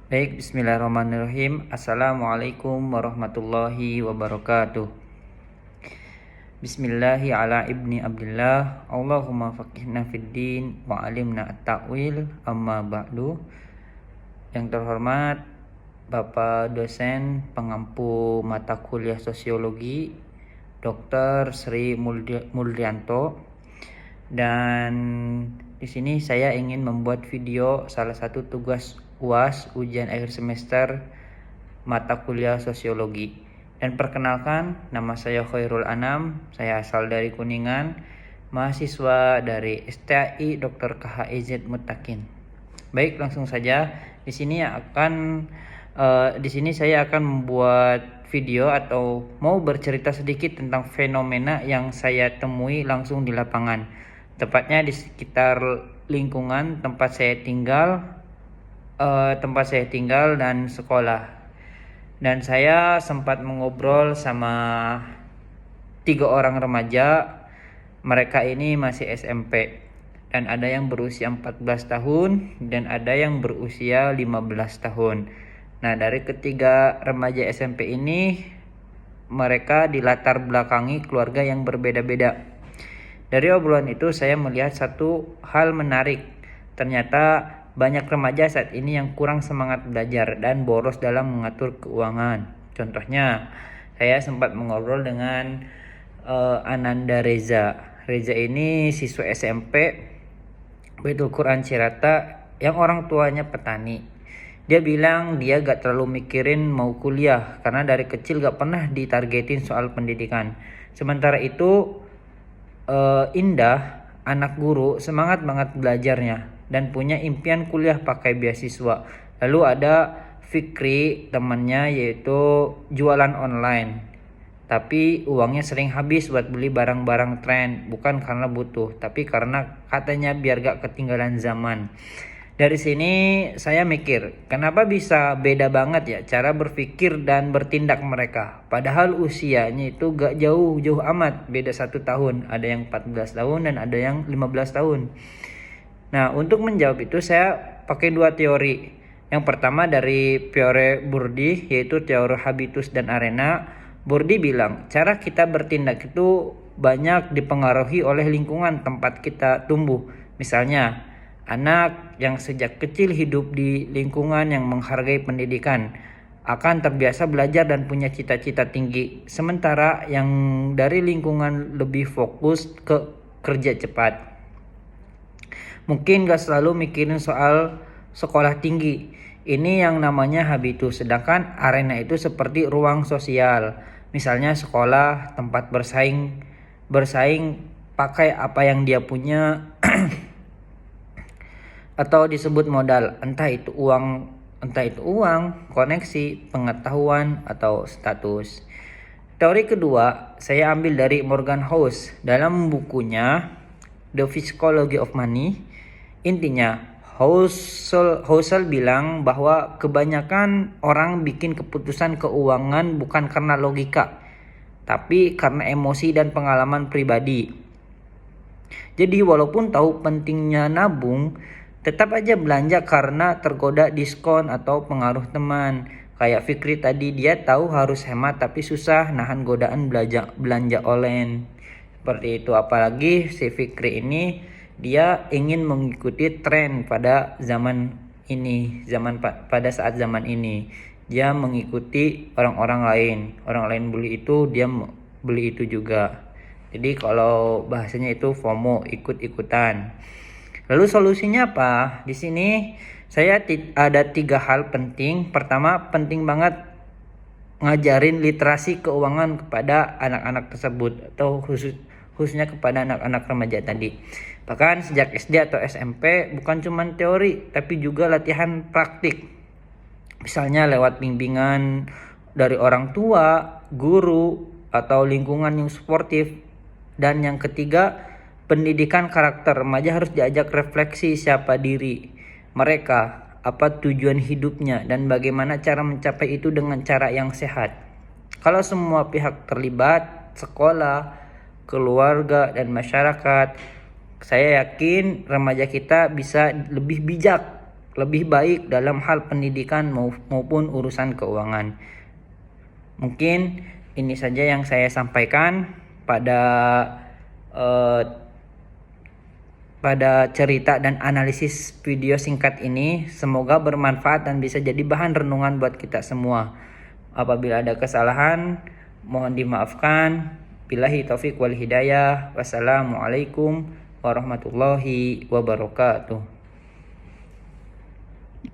Baik, bismillahirrahmanirrahim. Assalamualaikum warahmatullahi wabarakatuh. Bismillahi ala ibni abdillah. Allahumma faqihna fid din wa alimna at-ta'wil. Amma ba'du. Yang terhormat Bapak dosen pengampu mata kuliah sosiologi Dr. Sri Muldrianto. Dan di sini saya ingin membuat video salah satu tugas UAS ujian akhir semester mata kuliah sosiologi. Dan perkenalkan, nama saya Khairul Anam, saya asal dari Kuningan, mahasiswa dari STAI Dr. KHIZ Mutakin. Baik, langsung saja. Di sini saya akan membuat video atau mau bercerita sedikit tentang fenomena yang saya temui langsung di lapangan. Tepatnya di sekitar lingkungan tempat saya tinggal dan sekolah. Dan saya sempat mengobrol sama 3 orang remaja. Mereka ini masih SMP. Dan ada yang berusia 14 tahun dan ada yang berusia 15 tahun. Nah, dari ketiga remaja SMP ini, mereka dilatar belakangi keluarga yang berbeda-beda. Dari obrolan itu saya melihat satu hal menarik. Ternyata banyak remaja saat ini yang kurang semangat belajar dan boros dalam mengatur keuangan. Contohnya, saya sempat mengobrol dengan Ananda Reza. Reza ini siswa SMP Baitul Quran Cirata yang orang tuanya petani. Dia bilang dia gak terlalu mikirin mau kuliah karena dari kecil gak pernah ditargetin soal pendidikan. Sementara itu Indah, anak guru, semangat banget belajarnya dan punya impian kuliah pakai beasiswa. Lalu ada Fikri, temannya, yaitu jualan online. Tapi uangnya sering habis buat beli barang-barang tren, bukan karena butuh, tapi karena katanya biar gak ketinggalan zaman. Dari sini saya mikir, kenapa bisa beda banget ya cara berpikir dan bertindak mereka. Padahal usianya itu gak jauh-jauh amat, beda 1 tahun. Ada yang 14 tahun dan ada yang 15 tahun. Nah, untuk menjawab itu saya pakai 2 teori. Yang pertama dari Pierre Bourdieu, yaitu teori habitus dan arena. Bourdieu bilang, cara kita bertindak itu banyak dipengaruhi oleh lingkungan tempat kita tumbuh. Misalnya, anak yang sejak kecil hidup di lingkungan yang menghargai pendidikan akan terbiasa belajar dan punya cita-cita tinggi. Sementara yang dari lingkungan lebih fokus ke kerja cepat, mungkin gak selalu mikirin soal sekolah tinggi. Ini yang namanya habitus. Sedangkan arena itu seperti ruang sosial. Misalnya sekolah, tempat bersaing pakai apa yang dia punya atau disebut modal, entah itu uang, koneksi, pengetahuan, atau status. Teori kedua saya ambil dari Morgan House dalam bukunya The Psychology of Money. Intinya, Housel bilang bahwa kebanyakan orang bikin keputusan keuangan bukan karena logika, tapi karena emosi dan pengalaman pribadi. Jadi walaupun tahu pentingnya nabung, tetap aja belanja karena tergoda diskon atau pengaruh teman. Kayak Fikri tadi, dia tahu harus hemat tapi susah nahan godaan belanja online. Seperti itu, apalagi si Fikri ini dia ingin mengikuti tren pada pada saat zaman ini. Dia mengikuti orang-orang lain. Orang lain beli itu, dia beli itu juga. Jadi kalau bahasanya itu FOMO, ikut-ikutan. Lalu solusinya apa? Di sini saya ada 3 hal penting. Pertama, penting banget ngajarin literasi keuangan kepada anak-anak tersebut, atau khususnya kepada anak-anak remaja tadi. Bahkan sejak SD atau SMP, bukan cuma teori tapi juga latihan praktik. Misalnya lewat bimbingan dari orang tua, guru, atau lingkungan yang suportif. Dan yang ketiga, pendidikan karakter. Remaja harus diajak refleksi siapa diri mereka, apa tujuan hidupnya, dan bagaimana cara mencapai itu dengan cara yang sehat. Kalau semua pihak terlibat, sekolah, keluarga, dan masyarakat, saya yakin remaja kita bisa lebih bijak lebih baik dalam hal pendidikan maupun urusan keuangan. Mungkin ini saja yang saya sampaikan pada cerita dan analisis video singkat ini. Semoga bermanfaat dan bisa jadi bahan renungan buat kita semua. Apabila ada kesalahan, mohon dimaafkan. Billahi taufik wal hidayah. Wassalamualaikum warahmatullahi wabarakatuh.